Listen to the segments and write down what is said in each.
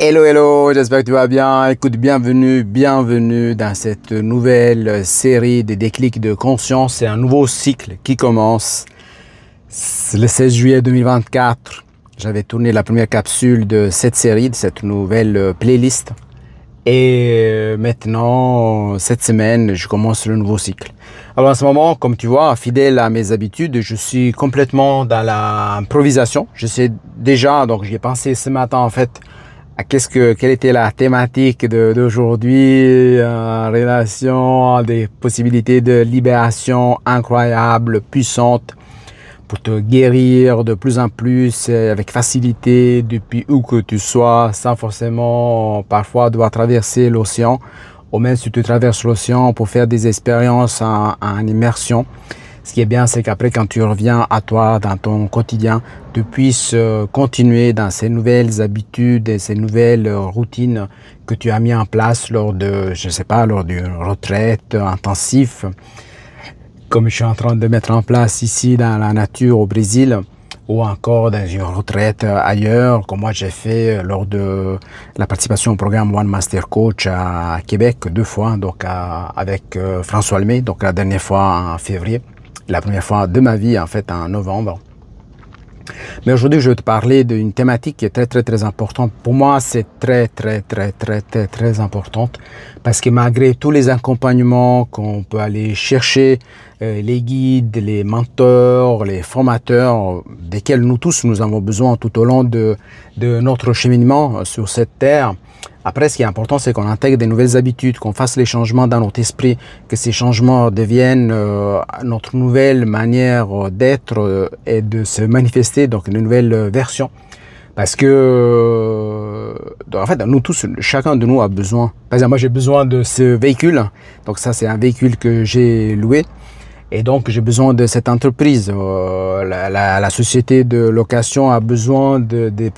Hello, hello, j'espère que tu vas bien. Écoute, bienvenue dans cette nouvelle série des déclics de conscience. C'est un nouveau cycle qui commence le 16 juillet 2024. J'avais tourné la première capsule de cette série, de cette nouvelle playlist. Et maintenant, cette semaine, je commence le nouveau cycle. Alors en ce moment, comme tu vois, fidèle à mes habitudes, je suis complètement dans l'improvisation. Je sais déjà, donc j'y ai pensé ce matin en fait, quelle était la thématique d'aujourd'hui en relation à des possibilités de libération incroyables, puissantes, pour te guérir de plus en plus avec facilité depuis où que tu sois, sans forcément parfois devoir traverser l'océan, ou même si tu traverses l'océan pour faire des expériences en immersion. Ce qui est bien, c'est qu'après, quand tu reviens à toi, dans ton quotidien, tu puisses continuer dans ces nouvelles habitudes et ces nouvelles routines que tu as mis en place lors de, je sais pas, lors d'une retraite intensive, comme je suis en train de mettre en place ici dans la nature au Brésil, ou encore dans une retraite ailleurs, comme moi j'ai fait lors de la participation au programme One Master Coach à Québec 2 fois, donc avec François Lemay, donc la dernière fois en février. La première fois de ma vie, en fait, en novembre. Mais aujourd'hui, je vais te parler d'une thématique qui est très importante. Pour moi, c'est très importante parce que malgré tous les accompagnements qu'on peut aller chercher, les guides, les mentors, les formateurs, desquels nous tous, nous avons besoin tout au long de notre cheminement sur cette terre. Après, ce qui est important, c'est qu'on intègre des nouvelles habitudes, qu'on fasse les changements dans notre esprit, que ces changements deviennent notre nouvelle manière d'être et de se manifester, donc une nouvelle version. Parce que, en fait, nous tous, chacun de nous a besoin. Par exemple, moi, j'ai besoin de ce véhicule. Donc ça, c'est un véhicule que j'ai loué. Et donc, j'ai besoin de cette entreprise. La société de location a besoin des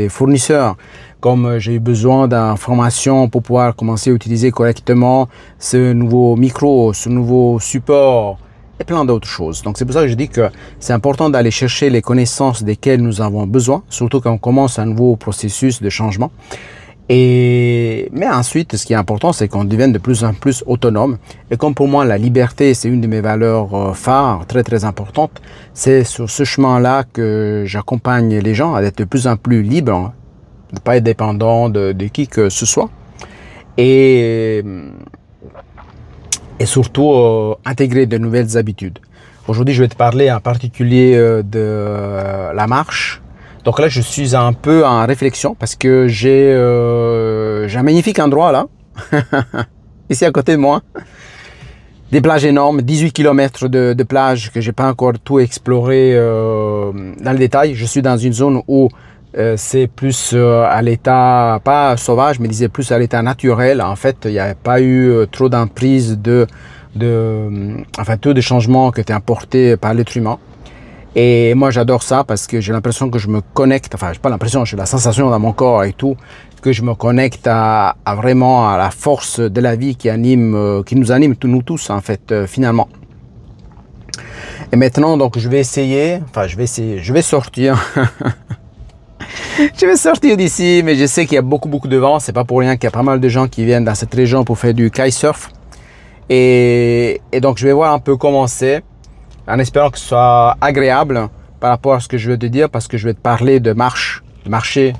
fournisseurs. Comme j'ai eu besoin d'informations pour pouvoir commencer à utiliser correctement ce nouveau micro, ce nouveau support et plein d'autres choses. Donc, c'est pour ça que je dis que c'est important d'aller chercher les connaissances desquelles nous avons besoin, surtout quand on commence un nouveau processus de changement. Mais ensuite, ce qui est important, c'est qu'on devienne de plus en plus autonome. Et comme pour moi, la liberté, c'est une de mes valeurs phares, très importante, c'est sur ce chemin-là que j'accompagne les gens à être de plus en plus libres, de ne pas être dépendant de qui que ce soit. Et surtout, intégrer de nouvelles habitudes. Aujourd'hui, je vais te parler en particulier de la marche. Donc là, je suis un peu en réflexion parce que j'ai un magnifique endroit là, ici à côté de moi. Des plages énormes, 18 km de plages que j'ai pas encore tout exploré dans le détail. Je suis dans une zone où c'est plus à l'état, pas sauvage, mais disais plus à l'état naturel. En fait, il n'y a pas eu trop d'emprise enfin, tout de changements qui étaient apportés par l'être humain. Et moi, j'adore ça parce que j'ai l'impression que je me connecte, enfin, j'ai pas l'impression, j'ai la sensation dans mon corps et tout, que je me connecte à vraiment à la force de la vie qui nous anime, nous tous, en fait, finalement. Et maintenant, donc, je vais sortir. Je vais sortir d'ici, mais je sais qu'il y a beaucoup de vent. C'est pas pour rien qu'il y a pas mal de gens qui viennent dans cette région pour faire du kitesurf. Et donc, je vais voir un peu comment c'est, en espérant que ce soit agréable par rapport à ce que je vais te dire, parce que je vais te parler de marcher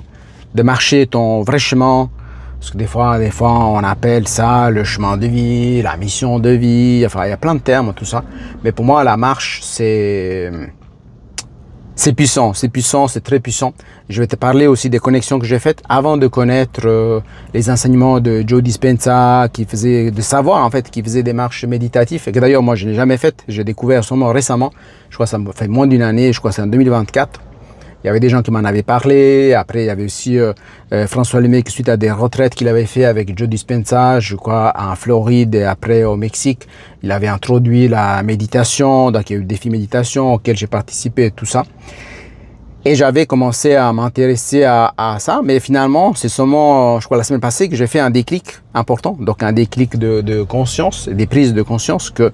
ton vrai chemin. Parce que des fois, on appelle ça le chemin de vie, la mission de vie. Enfin, il y a plein de termes, tout ça. Mais pour moi, la marche, c'est puissant, c'est très puissant. Je vais te parler aussi des connexions que j'ai faites avant de connaître les enseignements de Joe Dispenza, qui faisait des marches méditatives, et que d'ailleurs moi je n'ai jamais fait, j'ai découvert seulement récemment, je crois que ça me fait moins d'une année, je crois que c'est en 2024. Il y avait des gens qui m'en avaient parlé. Après, il y avait aussi François Lemay qui, suite à des retraites qu'il avait fait avec Joe Dispenza, je crois, en Floride et après au Mexique, il avait introduit la méditation. Donc, il y a eu le défi méditation auquel j'ai participé et tout ça. Et j'avais commencé à m'intéresser à ça. Mais finalement, c'est seulement, je crois, la semaine passée que j'ai fait un déclic important. Donc, un déclic de conscience, des prises de conscience que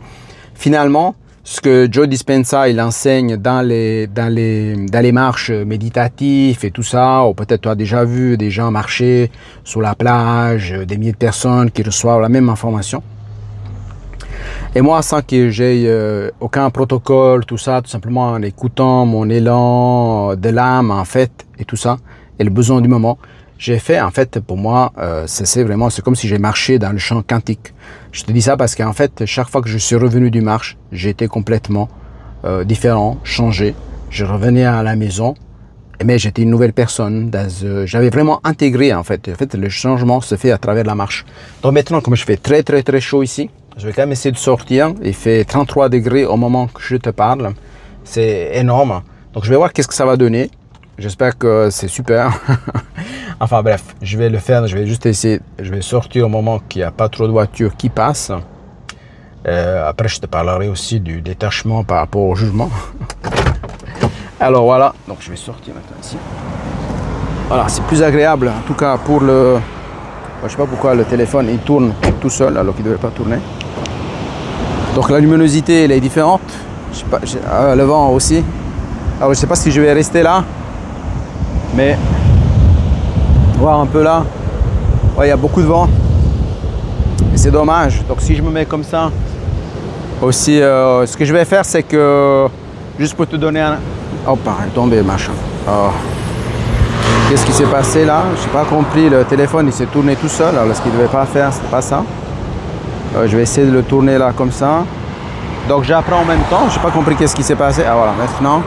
finalement, ce que Joe Dispenza il enseigne dans les marches méditatives et tout ça, ou peut-être tu as déjà vu des gens marcher sur la plage, des milliers de personnes qui reçoivent la même information. Et moi, sans que j'aie aucun protocole, tout ça, tout simplement en écoutant mon élan de l'âme, en fait, et tout ça, et le besoin du moment, j'ai fait, en fait, pour moi, c'est comme si j'ai marché dans le champ quantique. Je te dis ça parce qu'en fait, chaque fois que je suis revenu du marche, j'étais complètement différent, changé. Je revenais à la maison, mais j'étais une nouvelle personne. J'avais vraiment intégré, en fait. En fait, le changement se fait à travers la marche. Donc maintenant, comme je fais très, très, très chaud ici, je vais quand même essayer de sortir. Il fait 33 degrés au moment que je te parle. C'est énorme. Donc je vais voir qu'est-ce que ça va donner. J'espère que c'est super. Enfin bref, je vais le faire. Je vais juste essayer. Je vais sortir au moment qu'il n'y a pas trop de voitures qui passent. Après, je te parlerai aussi du détachement par rapport au jugement. Alors voilà. Donc je vais sortir maintenant ici. Voilà, c'est plus agréable. En tout cas pour le... Je sais pas pourquoi le téléphone il tourne tout seul alors qu'il ne devrait pas tourner. Donc la luminosité elle est différente. Je sais pas, le vent aussi. Alors je sais pas si je vais rester là, mais voir un peu là. Ouais, il y a beaucoup de vent et c'est dommage. Donc si je me mets comme ça aussi, ce que je vais faire c'est que juste pour te donner un... Oh, elle est tombée machin. Oh. Qu'est-ce qui s'est passé là? Je n'ai pas compris, le téléphone il s'est tourné tout seul, alors ce qu'il ne devait pas faire, c'était pas ça. Je vais essayer de le tourner là comme ça. Donc j'apprends en même temps, je n'ai pas compris qu'est-ce qui s'est passé. Ah voilà, maintenant.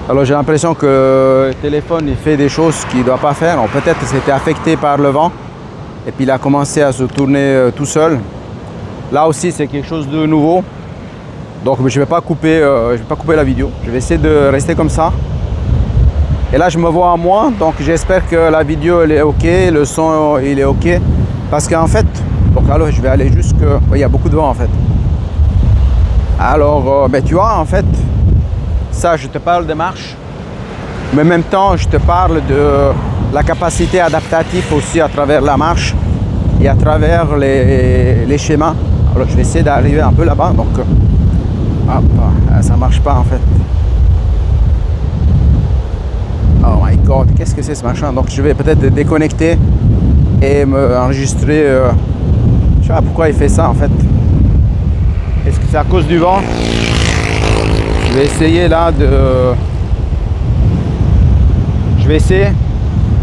Alors j'ai l'impression que le téléphone il fait des choses qu'il ne doit pas faire. Peut-être que c'était affecté par le vent et puis il a commencé à se tourner tout seul. Là aussi c'est quelque chose de nouveau. Donc je ne vais pas couper la vidéo. Je vais essayer de rester comme ça. Et là je me vois à moi, donc j'espère que la vidéo elle est ok, le son il est ok. Parce qu'en fait, donc alors je vais aller jusque... Il y a beaucoup de vent en fait. Alors, tu vois en fait, ça je te parle de marche. Mais en même temps je te parle de la capacité adaptative aussi à travers la marche. Et à travers les schémas. Alors je vais essayer d'arriver un peu là-bas, donc... Hop, ça marche pas en fait. Oh my god, qu'est-ce que c'est ce machin? Donc je vais peut-être déconnecter et me enregistrer. Je sais pas pourquoi il fait ça en fait. Est-ce que c'est à cause du vent? Je vais essayer là de... Je vais essayer.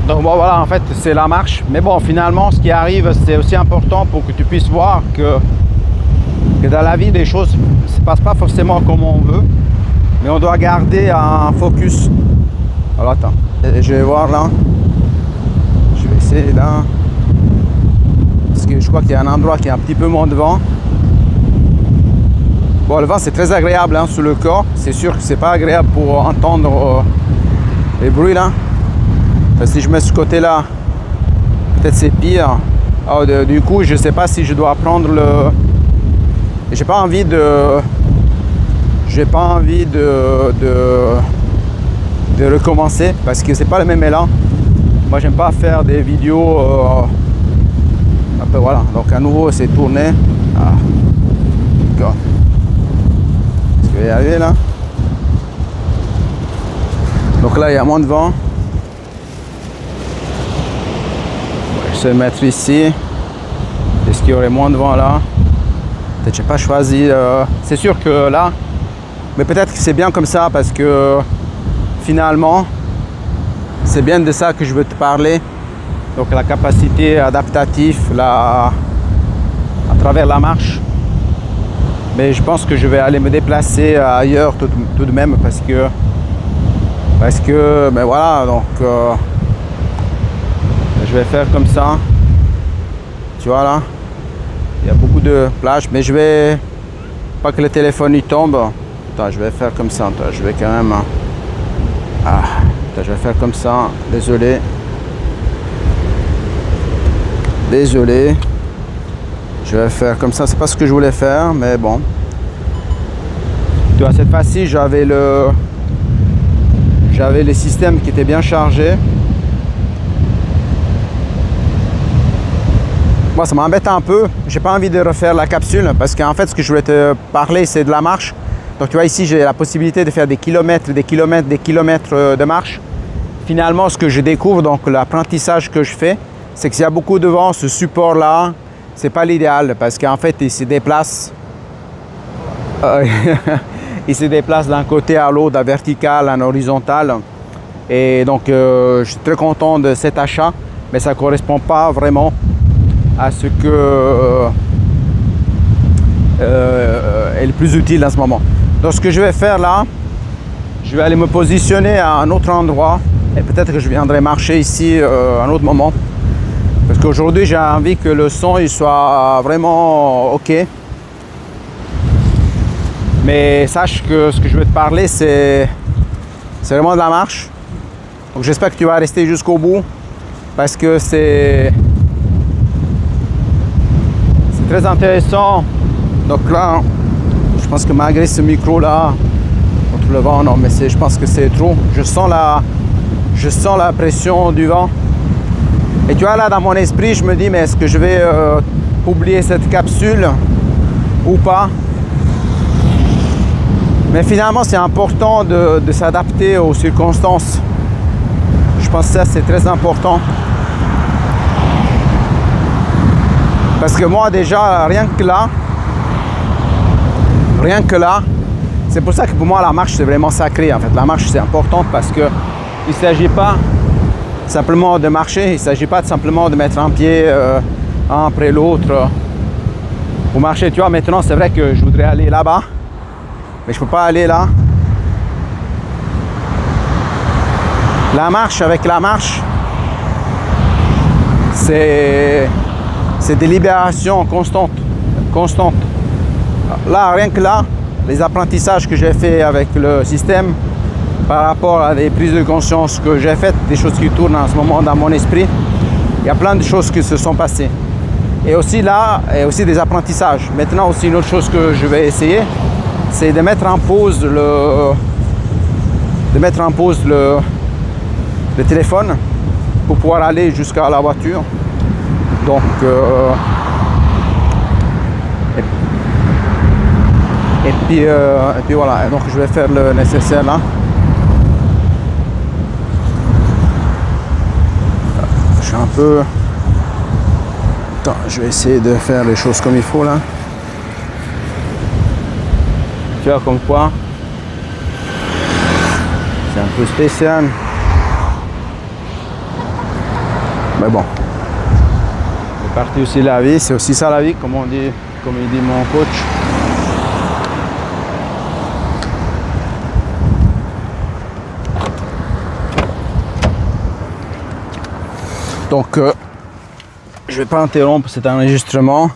Donc bon voilà, en fait c'est la marche. Mais bon, finalement ce qui arrive c'est aussi important pour que tu puisses voir que dans la vie des choses ne se passent pas forcément comme on veut. Mais on doit garder un focus. Alors attends, je vais voir là. Je vais essayer là. Parce que je crois qu'il y a un endroit qui a un petit peu moins de vent. Bon, le vent c'est très agréable hein, sur le corps. C'est sûr que c'est pas agréable pour entendre les bruits là. Parce que si je mets ce côté là, peut-être c'est pire. Alors, du coup, je sais pas si je dois prendre le... J'ai pas envie de... J'ai pas envie de recommencer parce que c'est pas le même élan. Moi j'aime pas faire des vidéos un peu voilà. Donc à nouveau c'est tourné. Ah. D'accord. Est-ce que je vais y arriver là? Donc là il y a moins de vent. Je vais se mettre ici. Est-ce qu'il y aurait moins de vent là? Peut-être j'ai pas choisi. C'est sûr que là, mais peut-être que c'est bien comme ça parce que finalement, c'est bien de ça que je veux te parler. Donc la capacité adaptative à travers la marche. Mais je pense que je vais aller me déplacer ailleurs tout de même parce que ben voilà, donc je vais faire comme ça. Tu vois là, il y a beaucoup de plages, mais je vais pas que le téléphone il tombe. Attends, je vais faire comme ça. Attends, je vais quand même... Ah, attends, je vais faire comme ça. Désolé. Désolé. Je vais faire comme ça. C'est pas ce que je voulais faire, mais bon. Tu vois, cette fois-ci, j'avais les systèmes qui étaient bien chargés. Moi, ça m'embête un peu. J'ai pas envie de refaire la capsule parce qu'en fait, ce que je voulais te parler, c'est de la marche. Donc tu vois ici, j'ai la possibilité de faire des kilomètres, des kilomètres, des kilomètres de marche. Finalement, ce que je découvre, donc l'apprentissage que je fais, c'est que s'il y a beaucoup de vent, ce support-là, c'est pas l'idéal parce qu'en fait, il se déplace. Il se déplace d'un côté à l'autre, d'un vertical à un horizontal. Et donc, je suis très content de cet achat, mais ça ne correspond pas vraiment à ce que est le plus utile en ce moment. Donc, ce que je vais faire là, je vais aller me positionner à un autre endroit et peut-être que je viendrai marcher ici à un autre moment. Parce qu'aujourd'hui, j'ai envie que le son il soit vraiment OK. Mais sache que ce que je vais te parler, c'est vraiment de la marche. Donc j'espère que tu vas rester jusqu'au bout parce que c'est très intéressant. Donc là, je pense que malgré ce micro là, contre le vent, non, mais je pense que c'est trop. Je sens la pression du vent. Et tu vois là, dans mon esprit, je me dis, mais est-ce que je vais oublier cette capsule ou pas? Mais finalement, c'est important de s'adapter aux circonstances. Je pense que ça, c'est très important. Parce que moi, déjà, rien que là, c'est pour ça que pour moi, la marche, c'est vraiment sacré. En fait, la marche, c'est important parce qu'il ne s'agit pas simplement de marcher, il ne s'agit pas simplement de mettre un pied un après l'autre pour marcher. Tu vois, maintenant, c'est vrai que je voudrais aller là-bas. Mais je ne peux pas aller là. Avec la marche, c'est des libérations constantes. Là, rien que là, les apprentissages que j'ai fait avec le système par rapport à des prises de conscience que j'ai faites, des choses qui tournent en ce moment dans mon esprit, il y a plein de choses qui se sont passées. Et aussi là, il y a aussi des apprentissages. Maintenant aussi, une autre chose que je vais essayer, c'est de mettre en pause le téléphone pour pouvoir aller jusqu'à la voiture. Donc et puis voilà, donc je vais faire le nécessaire là. Je suis un peu... Attends, je vais essayer de faire les choses comme il faut là. Tu vois, comme quoi c'est un peu spécial, mais bon, c'est parti aussi la vie, c'est aussi ça la vie, comme il dit mon coach. Donc je vais pas interrompre cet enregistrement.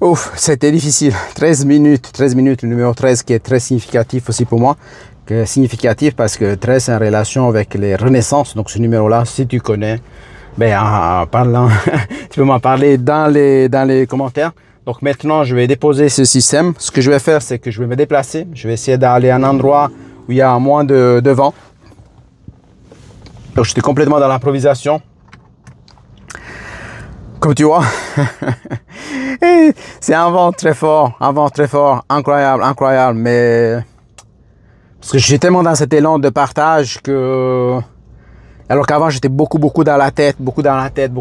Ouf, c'était difficile. 13 minutes, le numéro 13 qui est très significatif aussi pour moi. Significatif parce que 13 c'est en relation avec les renaissances. Donc ce numéro-là, si tu connais, ben, en parlant, tu peux m'en parler dans les commentaires. Donc maintenant, je vais déposer ce système. Ce que je vais faire, c'est que je vais me déplacer. Je vais essayer d'aller à un endroit où il y a moins de vent. Donc j'étais complètement dans l'improvisation. Comme tu vois, c'est un vent très fort, incroyable, mais parce que j'étais tellement dans cet élan de partage que, alors qu'avant j'étais beaucoup dans la tête, beaucoup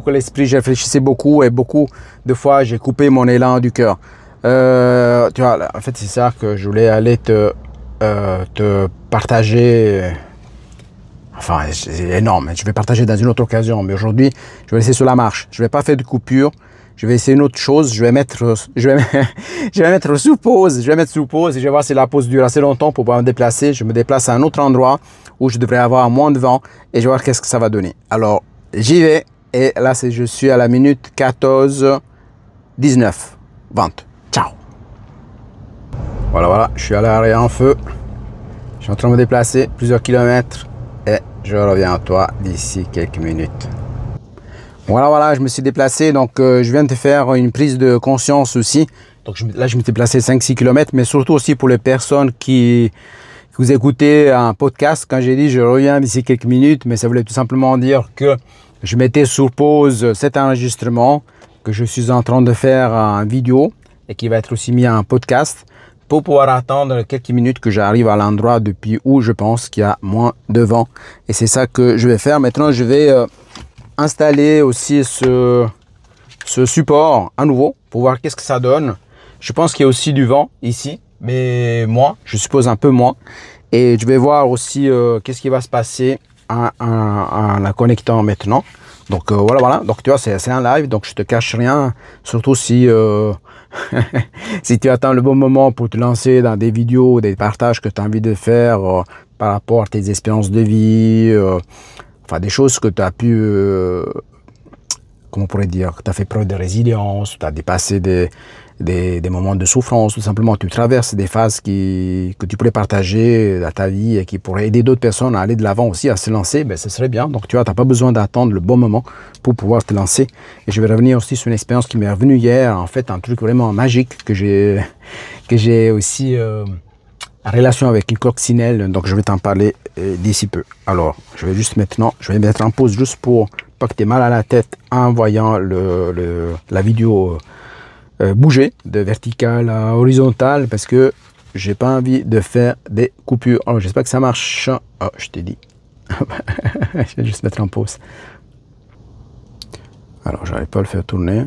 l'esprit, je réfléchissais beaucoup et beaucoup de fois j'ai coupé mon élan du cœur. Tu vois, en fait c'est ça que je voulais aller te partager. Enfin, c'est énorme. Je vais partager dans une autre occasion. Mais aujourd'hui, je vais laisser sur la marche. Je vais pas faire de coupure. Je vais essayer une autre chose. Je vais mettre sous pause. Je vais mettre sous pause et je vais voir si la pause dure assez longtemps pour pouvoir me déplacer. Je me déplace à un autre endroit où je devrais avoir moins de vent et je vais voir qu'est-ce que ça va donner. Alors, j'y vais. Et là, je suis à la minute 14, 19, 20. Ciao. Voilà. Je suis à l'arrêt en feu. Je suis en train de me déplacer plusieurs kilomètres. Et je reviens à toi d'ici quelques minutes. Voilà, je me suis déplacé. Donc, je viens de faire une prise de conscience aussi. Donc, là, je m'étais déplacé 5-6 km, mais surtout aussi pour les personnes qui vous écoutez un podcast. Quand j'ai dit je reviens d'ici quelques minutes, mais ça voulait tout simplement dire que je mettais sur pause cet enregistrement que je suis en train de faire en vidéo et qui va être aussi mis en podcast pour pouvoir attendre quelques minutes que j'arrive à l'endroit depuis où je pense qu'il y a moins de vent. Et c'est ça que je vais faire. Maintenant, je vais installer aussi ce support à nouveau pour voir qu'est-ce que ça donne. Je pense qu'il y a aussi du vent ici, mais moins, je suppose un peu moins. Et je vais voir aussi qu'est-ce qui va se passer en la connectant maintenant. Donc voilà. Donc tu vois, c'est un live, donc je te cache rien. Surtout si si tu attends le bon moment pour te lancer dans des vidéos, des partages que tu as envie de faire par rapport à tes expériences de vie, enfin des choses que tu as pu, comment on pourrait dire, que tu as fait preuve de résilience, tu as dépassé des moments de souffrance, tout simplement tu traverses des phases que tu pourrais partager dans ta vie et qui pourraient aider d'autres personnes à aller de l'avant aussi, à se lancer, ben, ce serait bien. Donc tu vois, tu n'as pas besoin d'attendre le bon moment pour pouvoir te lancer. Et je vais revenir aussi sur une expérience qui m'est revenue hier, en fait un truc vraiment magique que j'ai aussi en relation avec une coccinelle, donc je vais t'en parler d'ici peu. Alors, je vais juste maintenant, je vais mettre en pause juste pour pas que tu aies mal à la tête en voyant la vidéo bouger de vertical à horizontal parce que j'ai pas envie de faire des coupures. Alors j'espère que ça marche. Oh, je t'ai dit. Je vais juste mettre en pause. Alors j'arrive pas à le faire tourner.